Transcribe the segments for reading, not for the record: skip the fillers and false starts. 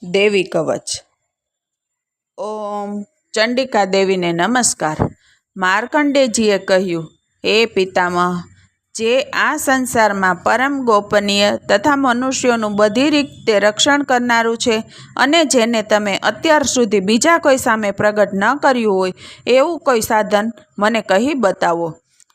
દેવી કવચ. ઓમ ચંડિકા દેવીને નમસ્કાર. માર્કંડેયજીએ કહ્યું, હે પિતામહ, જે આ સંસારમાં પરમ ગોપનીય તથા મનુષ્યોનું બધી રીતે રક્ષણ કરનારું છે અને જેને તમે અત્યાર સુધી બીજા કોઈ સામે પ્રગટ ન કર્યું હોય એવું કોઈ સાધન મને કહી બતાવો.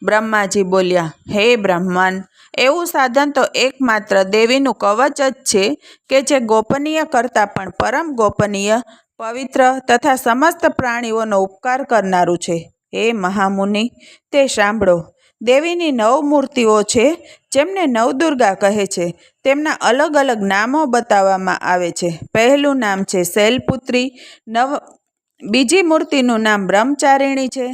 બ્રહ્માજી બોલ્યા, હે બ્રાહ્મણ, એવું સાધન તો એકમાત્ર દેવીનું કવચ જ છે કે જે ગોપનીય કરતાં પણ પરમ ગોપનીય, પવિત્ર તથા સમસ્ત પ્રાણીઓનો ઉપકાર કરનારું છે. હે મહામુનિ, તે સાંભળો. દેવીની 9 મૂર્તિઓ છે જેમને નવદુર્ગા કહે છે. તેમના અલગ અલગ નામો બતાવવામાં આવે છે. પહેલું નામ છે શૈલપુત્રી, બીજી મૂર્તિનું નામ બ્રહ્મચારિણી છે,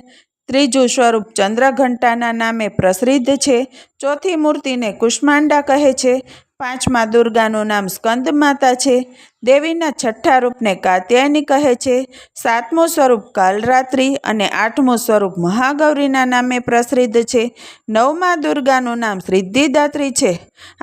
ત્રીજું સ્વરૂપ ચંદ્રઘંટાના નામે પ્રસિદ્ધ છે, ચોથી મૂર્તિને કુષ્માંડા કહે છે, પાંચમા દુર્ગાનું નામ સ્કંદ માતા છે, દેવીના છઠ્ઠા રૂપને કાત્યાયની કહે છે, સાતમું સ્વરૂપ કાલરાત્રિ અને આઠમું સ્વરૂપ મહાગૌરીના નામે પ્રસિદ્ધ છે, નવમા દુર્ગાનું નામ સિદ્ધિદાત્રી છે.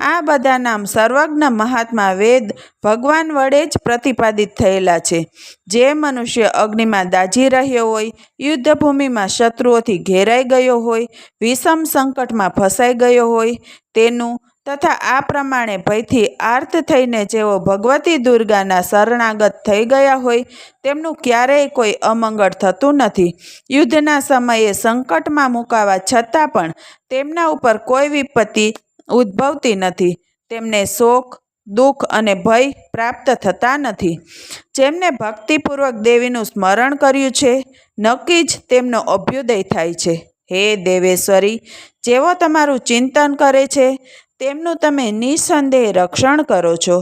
આ બધા નામ સર્વજ્ઞ મહાત્મા વેદ ભગવાન વડે જ પ્રતિપાદિત થયેલા છે. જે મનુષ્ય અગ્નિમાં દાઝી રહ્યો હોય, યુદ્ધભૂમિમાં શત્રુઓથી ઘેરાઈ ગયો હોય, વિષમ સંકટમાં ફસાઈ ગયો હોય તેનું તથા આ પ્રમાણે ભયથી આર્ત થઈને જેઓ ભગવતી દુર્ગાના શરણાગત થઈ ગયા હોય તેમનું ક્યારેય કોઈ અમંગળ થતું નથી. યુદ્ધના સમયે સંકટમાં મુકાવા છતાં પણ તેમના ઉપર કોઈ વિપત્તિ ઉદ્ભવતી નથી. તેમને શોક, દુઃખ અને ભય પ્રાપ્ત થતા નથી. જેમને ભક્તિપૂર્વક દેવીનું સ્મરણ કર્યું છે, નક્કી જ તેમનો અભ્યુદય થાય છે. હે દેવેશ્વરી, જેઓ તમારું ચિંતન કરે છે તેમનું તમે નિઃસંદેહ રક્ષણ કરો છો.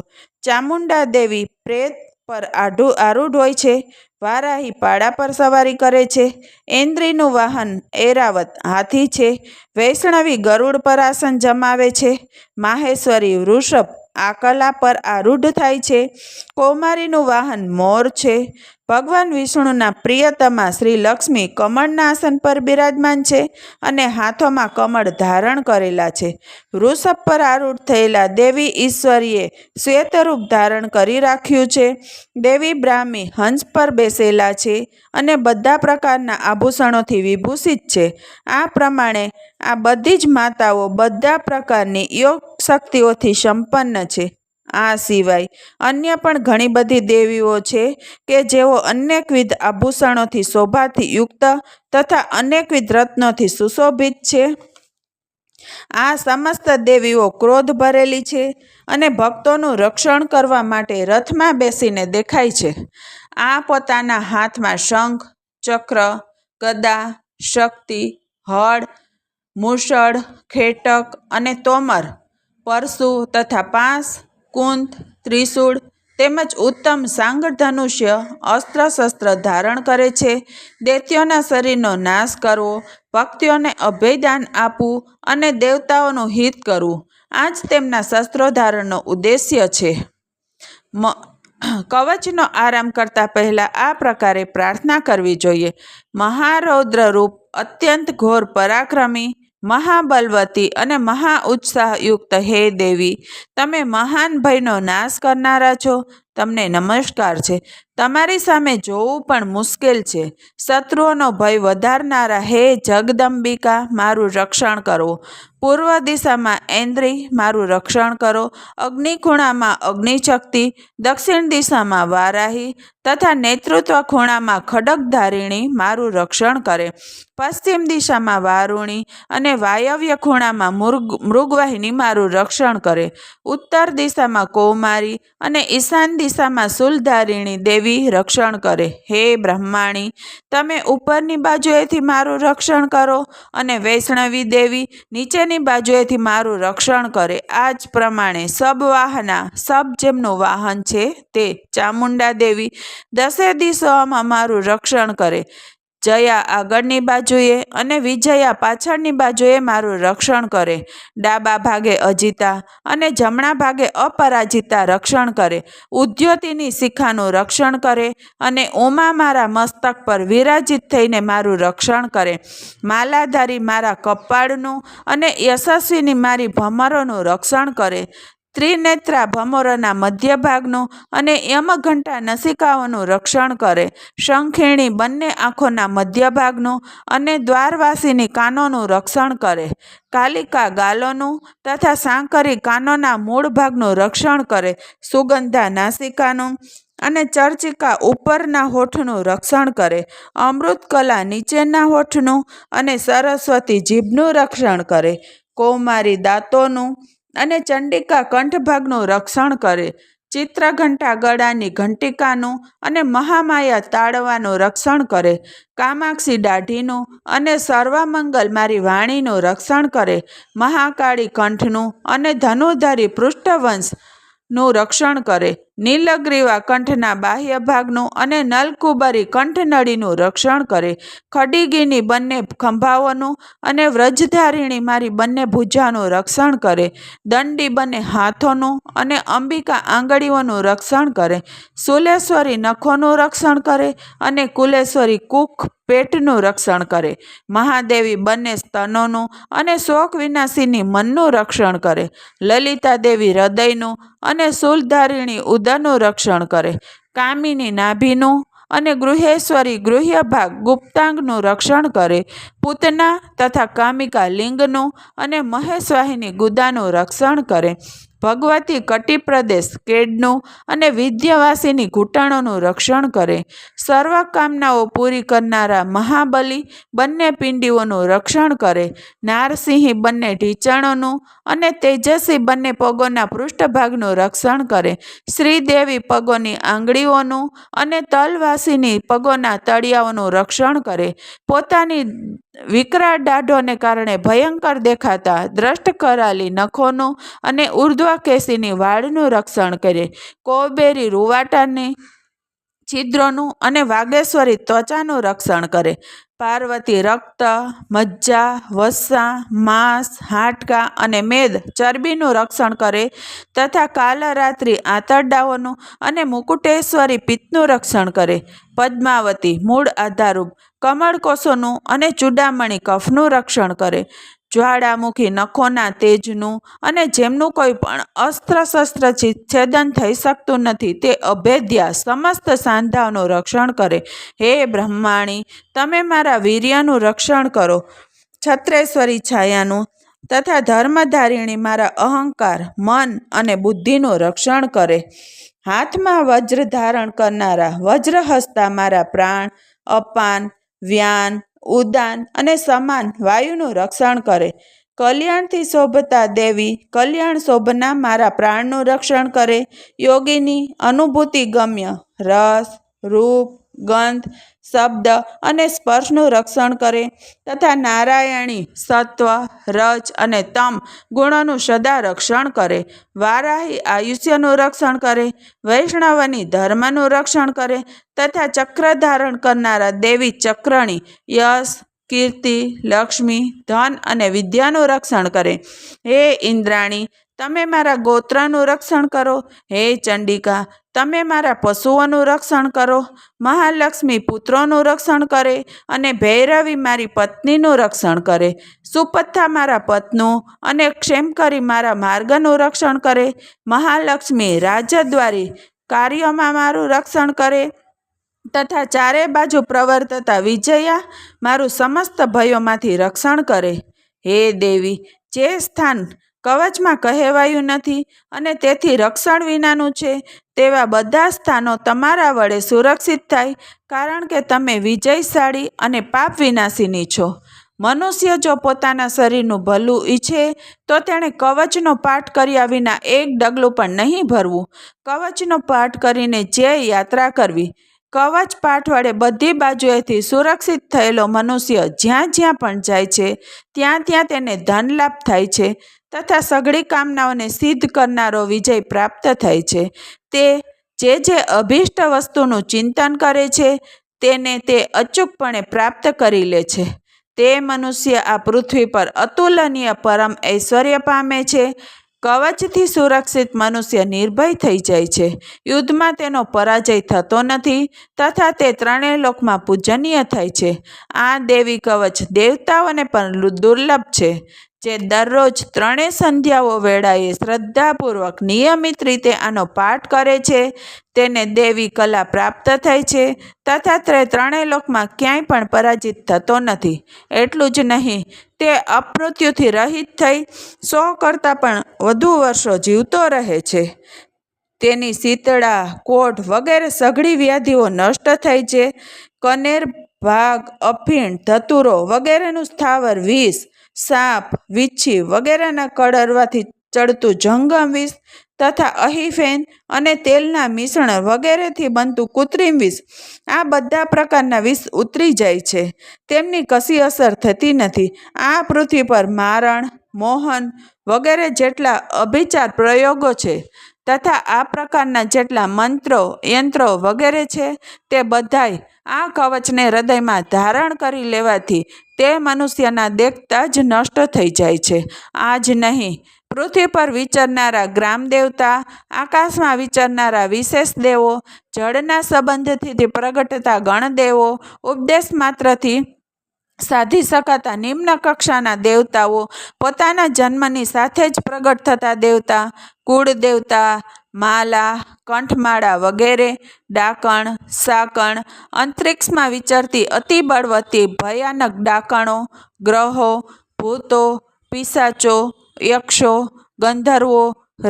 ચામુંડા દેવી પ્રેત પર આરૂઢ હોય છે, વારાહી પાડા પર સવારી કરે છે, ઐન્દ્રીનું વાહન ઐરાવત હાથી છે, વૈષ્ણવી ગરુડ પર આસન જમાવે છે, માહેશ્વરી વૃષભ આકલા પર આરૂઢ થાય છે, કૌમારીનું વાહન મોર છે, ભગવાન વિષ્ણુના પ્રિયતમા શ્રી લક્ષ્મી કમળના આસન પર બિરાજમાન છે અને હાથોમાં કમળ ધારણ કરેલા છે. વૃષભ પર આરૂઢ થયેલા દેવી ઈશ્વરીએ શ્વેતરૂપ ધારણ કરી રાખ્યું છે. દેવી બ્રાહ્મી હંસ પર બેસેલા છે અને બધા પ્રકારના આભૂષણોથી વિભૂષિત છે. આ પ્રમાણે આ બધી જ માતાઓ બધા પ્રકારની યોગ શક્તિઓથી સંપન્ન છે. આ સિવાય અન્ય પણ ઘણી બધી દેવીઓ છે કે જેઓ અનેકવિધ આભૂષણોથી શોભાથી યુક્ત તથા અનેકવિધ રત્નોથી સુશોભિત છે. આ સમસ્ત દેવીઓ ક્રોધ ભરેલી છે અને ભક્તોનું રક્ષણ કરવા માટે રથમાં બેસીને દેખાય છે. આ પોતાના હાથમાં શંખ, ચક્ર, ગદા, શક્તિ, હળ, મૂષળ, ખેટક અને તોમર, પરશુ તથા પાસ, કુંત, ત્રિશૂળ તેમજ ઉત્તમ સાંગધનુષ્ય અસ્ત્ર શસ્ત્ર ધારણ કરે છે. દૈત્યોના શરીરનો નાશ કરવો, ભક્તોને અભયદાન આપવું અને દેવતાઓનું હિત કરવું, આ જ તેમના શસ્ત્રો ધારણનો ઉદ્દેશ્ય છે. કવચનો આરામ કરતા પહેલા આ પ્રકારે પ્રાર્થના કરવી જોઈએ. મહારૌદ્ર રૂપ, અત્યંત ઘોર પરાક્રમી, મહાબલવતી અને મહા ઉત્સાહયુક્ત હે દેવી, તમે મહાન ભયનો નાશ કરનારા છો. તમને નમસ્કાર છે. તમારી સામે જોવું પણ મુશ્કેલ છે. શત્રુઓનો ભય વધારનારા હે જગદંબિકા, મારું રક્ષણ કરો. પૂર્વ દિશામાં ઐન્દ્રી, મારું રક્ષણ કરો. અગ્નિખૂણામાં અગ્નિશક્તિ, દક્ષિણ દિશામાં વારાહી તથા નેતૃત્વ ખૂણામાં ખડગધારિણી મારું રક્ષણ કરે. પશ્ચિમ દિશામાં વારુણી અને વાયવ્ય ખૂણામાં મૃગવાહિની મારું રક્ષણ કરે. ઉત્તર દિશામાં કૌમારી અને ઈશાન દિશામાં શૂલધારિણી દેવી રક્ષણ કરે. હે બ્રહ્માણી, તમે ઉપરની બાજુએથી મારું રક્ષણ કરો અને વૈષ્ણવી દેવી નીચેની બાજુએથી મારું રક્ષણ કરે. આ જ પ્રમાણે સબવાહના, સબ જેમનું વાહન છે તે ચામુંડા દેવી 10 દિશાઓમાં મારું રક્ષણ કરે. જયા આગળની બાજુએ અને વિજયા પાછળની બાજુએ મારું રક્ષણ કરે. ડાબા ભાગે અજિતા અને જમણા ભાગે અપરાજિતા રક્ષણ કરે. ઉદ્યોતિની શિખાનું રક્ષણ કરે અને ઉમા મારા મસ્તક પર વિરાજિત થઈને મારું રક્ષણ કરે. માલાધારી મારા કપાળનું અને યશસ્વીની મારી ભમરોનું રક્ષણ કરે. ત્રિનેત્રા ભમોરના મધ્ય ભાગનું અને યમઘંટા નસિકાઓનું રક્ષણ કરે. શંખિણી બંને આંખોના મધ્ય ભાગનું અને દ્વારવાસીની કાનોનું રક્ષણ કરે. કાલિકા ગાલોનું તથા સાંકરી કાનોના મૂળ ભાગનું રક્ષણ કરે. સુગંધા નાસિકાનું અને ચર્ચિકા ઉપરના હોઠનું રક્ષણ કરે. અમૃતકલા નીચેના હોઠનું અને સરસ્વતી જીભનું રક્ષણ કરે. કૌમારી દાંતોનું અને ચંડિકા કંઠભાગનું રક્ષણ કરે. ચિત્રઘંટા ગળાની ઘંટિકાનું અને મહામાયા તાળવાનું રક્ષણ કરે. કામાક્ષી દાઢીનું અને સર્વમંગલ મારી વાણીનું રક્ષણ કરે. મહાકાળી કંઠનું અને ધનુધારી પૃષ્ઠવંશનું રક્ષણ કરે. નીલગ્રીવા કંઠના બાહ્ય ભાગનું અને નલકુબરી કંઠનળીનું રક્ષણ કરે. ખડીગીની બંને ખંભાઓનું અને વ્રજધારિણી મારી બંને ભુજાનું રક્ષણ કરે. દંડી બંને હાથોનું અને અંબિકા આંગળીઓનું રક્ષણ કરે. શૂલેશ્વરી નખોનું રક્ષણ કરે અને કુલેશ્વરી કુખ પેટનું રક્ષણ કરે. મહાદેવી બંને સ્તનોનું અને શોક વિનાશીની મનનું રક્ષણ કરે. લલિતા દેવી હૃદયનું અને શૂલધારિણી ઉદરનું રક્ષણ કરે. કામિની નાભીનું અને ગૃહેશ્વરી ગૃહ્ય ભાગ ગુપ્તાંગનું રક્ષણ કરે. પૂતના તથા કામિકા લિંગનું અને મહેશવાહિની ગુદાનું રક્ષણ કરે. ભગવતી કટી પ્રદેશ કેડનું અને વિદ્યાવાસીની ઘૂંટણોનું રક્ષણ કરે. સર્વ કામનાઓ પૂરી કરનારા મહાબલી બંને પિંડીઓનું રક્ષણ કરે. નારસિંહી બંને ઢીંચણોનું અને તેજસ્વી બંને પગોના પૃષ્ઠભાગનું રક્ષણ કરે. શ્રીદેવી પગોની આંગળીઓનું અને તલવાસીની પગોના તળિયાઓનું રક્ષણ કરે. પોતાની વિકરાળ દાઢોને કારણે ભયંકર દેખાતા દ્રષ્ટ કરાલી નખોનું અને ઉર્ધ્વકેશીની વાળનું રક્ષણ કરે. કોબેરી રૂવાટાની છિદ્રોનું અને વાગેશ્વરી ત્વચાનું રક્ષણ કરે. પાર્વતી રક્ત, મજ્જા, વસા, માંસ, હાડકાં અને મેદ ચરબીનું રક્ષણ કરે તથા કાલરાત્રિ આંતરડાઓનું અને મુકુટેશ્વરી પિત્તનું રક્ષણ કરે. પદ્માવતી મૂળ આધારરૂપ કમળકોષોનું અને ચૂડામણી કફનું રક્ષણ કરે. જ્વાળામુખી નખોના તેજનું અને જેમનું કોઈ પણ અસ્ત્ર શસ્ત્રથી છેદન થઈ શકતું નથી તે અભેદ્યા સમસ્ત સાંધાઓનું રક્ષણ કરે. હે બ્રહ્માણી, તમે મારા વીર્યનું રક્ષણ કરો. છત્રેશ્વરી છાયાનું તથા ધર્મધારિણી મારા અહંકાર, મન અને બુદ્ધિનું રક્ષણ કરે. હાથમાં વજ્ર ધારણ કરનારા વજ્રહસ્તા મારા પ્રાણ, અપાન, વ્યાન, ઉદાન અને સમાન વાયુનું રક્ષણ કરે. કલ્યાણથી શોભતા દેવી કલ્યાણ શોભના મારા પ્રાણનું રક્ષણ કરે. યોગીની અનુભૂતિ ગમ્ય રસ, રૂપ, ગંધ, શબ્દ અને સ્પર્શનું રક્ષણ કરે તથા નારાયણી સત્વ, રજ અને તમ ગુણોનું સદા રક્ષણ કરે. વારાહી આયુષ્યનું રક્ષણ કરે. વૈષ્ણવની ધર્મનું રક્ષણ કરે તથા ચક્ર ધારણ કરનારા દેવી ચક્રણી યશ, કીર્તિ, લક્ષ્મી, ધન અને વિદ્યાનું રક્ષણ કરે. હે ઇન્દ્રાણી, તમે મારા ગોત્રનું રક્ષણ કરો. હે ચંડિકા, તમે મારા પશુઓનું રક્ષણ કરો. મહાલક્ષ્મી પુત્રોનું રક્ષણ કરે અને ભૈરવી મારી પત્નીનું રક્ષણ કરે. સુપથા મારા પત્નું અને ક્ષેમકરી મારા માર્ગનું રક્ષણ કરે. મહાલક્ષ્મી રાજદ્વારી કાર્યોમાં મારું રક્ષણ કરે તથા ચારે બાજુ પ્રવર્તતા વિજયા મારું સમસ્ત ભયોમાંથી રક્ષણ કરે. હે દેવી, જે સ્થાન કવચમાં કહેવાયું નથી અને તેથી રક્ષણ વિનાનું છે તેવા બધા સ્થાનો તમારા વડે સુરક્ષિત થાય, કારણ કે તમે વિજયશાળી અને પાપ વિનાશીની છો. મનુષ્ય જો પોતાના શરીરનું ભલું ઈચ્છે તો તેણે કવચનો પાઠ કર્યા વિના એક ડગલું પણ નહીં ભરવું. કવચનો પાઠ કરીને જે યાત્રા કરવી. કવચ પાઠ વડે બધી બાજુએથી સુરક્ષિત થયેલો મનુષ્ય જ્યાં જ્યાં પણ જાય છે ત્યાં ત્યાં તેને ધન લાભ થાય છે તથા સઘળી કામનાઓને સિદ્ધ કરનારો વિજય પ્રાપ્ત થાય છે. તે જે અભિષ્ટ વસ્તુનું ચિંતન કરે છે તેને તે અચૂકપણે પ્રાપ્ત કરી લે છે. તે મનુષ્ય આ પૃથ્વી પર અતુલનીય પરમ ઐશ્વર્ય પામે છે. કવચથી સુરક્ષિત મનુષ્ય નિર્ભય થઈ જાય છે. યુદ્ધમાં તેનો પરાજય થતો નથી તથા તે ત્રણેય લોકમાં પૂજનીય થાય છે. આ દેવી કવચ દેવતાઓને પણ દુર્લભ છે. જે દરરોજ 3 સંધ્યાઓ વેળાએ શ્રદ્ધાપૂર્વક નિયમિત રીતે આનો પાઠ કરે છે તેને દેવી કલા પ્રાપ્ત થાય છે તથા તે 3 લોકમાં ક્યાંય પણ પરાજિત થતો નથી. એટલું જ નહીં, તે અપમૃત્યુથી રહિત થઈ 100 કરતાં પણ વધુ વર્ષો જીવતો રહે છે. તેની શીતળા, કોઢ વગેરે સઘળી વ્યાધિઓ નષ્ટ થાય છે. કનેર, ભાગ, અફીણ, ધતુરો વગેરેનું સ્થાવર વિષ, સાપ, વીંછી વગેરેના કરડવાથી ચડતું જંગમ વિષ તથા અહિફેન અને તેલના મિશ્રણ વગેરેથી બનતું કૃત્રિમ વિષ, આ બધા પ્રકારના વિષ ઉતરી જાય છે. તેમની કશી અસર થતી નથી. આ પૃથ્વી પર મારણ, મોહન વગેરે જેટલા અભિચાર પ્રયોગો છે તથા આ પ્રકારના જેટલા મંત્રો, યંત્રો વગેરે છે તે બધાય આ કવચને હૃદયમાં ધારણ કરી લેવાથી તે મનુષ્યના દેખતા જ નષ્ટ થઈ જાય છે. આ જ નહીં, પૃથ્વી પર વિચરનારા ગ્રામ દેવતા, આકાશમાં વિચરનારા વિશેષ દેવો, જળના સંબંધથી પ્રગટતા ગણદેવો, ઉપદેશ માત્રથી સાધી શકાતા નિમ્ન કક્ષાના દેવતાઓ, પોતાના જન્મની સાથે જ પ્રગટ થતા દેવતા, કુળ દેવતા, માલા, કંઠમાળા વગેરે, ડાકણ, સાકણ, અંતરિક્ષમાં વિચરતી અતિ બળવતી ભયાનક ડાકણો, ગ્રહો, ભૂતો, પિશાચો, યક્ષો, ગંધર્વો,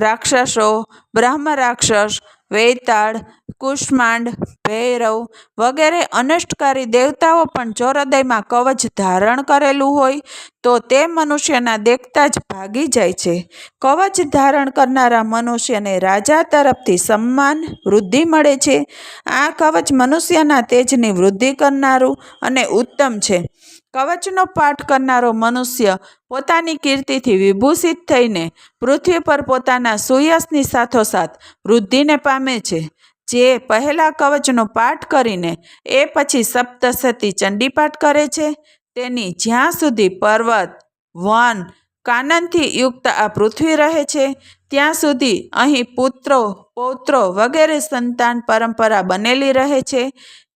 રાક્ષસો, બ્રહ્મ રાક્ષસ, વૈતાળ, કુષ્માંડ, ભૈરવ વગેરે અનષ્ટકારી દેવતાઓ પણ જો હૃદયમાં કવચ ધારણ કરેલું હોય તો તે મનુષ્યના દેખતા જ ભાગી જાય છે. કવચ ધારણ કરનારા મનુષ્યને રાજા તરફથી સન્માન, વૃદ્ધિ મળે છે. આ કવચ મનુષ્યના તેજની વૃદ્ધિ કરનારું અને ઉત્તમ છે. કવચનો પાઠ કરનારો મનુષ્ય પોતાની કીર્તિથી વિભૂષિત થઈને પૃથ્વી પર પોતાના સુયશની સાથોસાથ વૃદ્ધિને પામે છે. જે પહેલા કવચનો પાઠ કરીને એ પછી સપ્તશતી ચંડીપાઠ કરે છે તેની જ્યાં સુધી પર્વત, વન, કાનનથી યુક્ત આ પૃથ્વી રહે છે ત્યાં સુધી અહીં પુત્રો, પૌત્રો વગેરે સંતાન પરંપરા બનેલી રહે છે,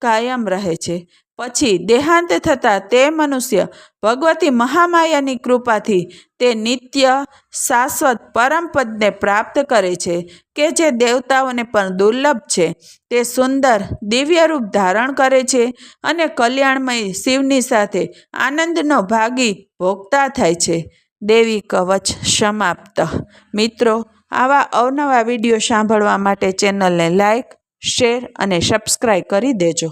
કાયમ રહે છે. પછી દેહાંત થતાં તે મનુષ્ય ભગવતી મહામાયાની કૃપાથી તે નિત્ય, શાશ્વત પરમપદને પ્રાપ્ત કરે છે કે જે દેવતાઓને પણ દુર્લભ છે. તે સુંદર દિવ્ય રૂપ ધારણ કરે છે અને કલ્યાણમય શિવની સાથે આનંદનો ભાગી ભોગતા થાય છે. દેવી કવચ સમાપ્ત. મિત્રો, આવા અવનવા વિડીયો સાંભળવા માટે ચેનલને લાઈક, શેર અને સબસ્ક્રાઈબ કરી દેજો.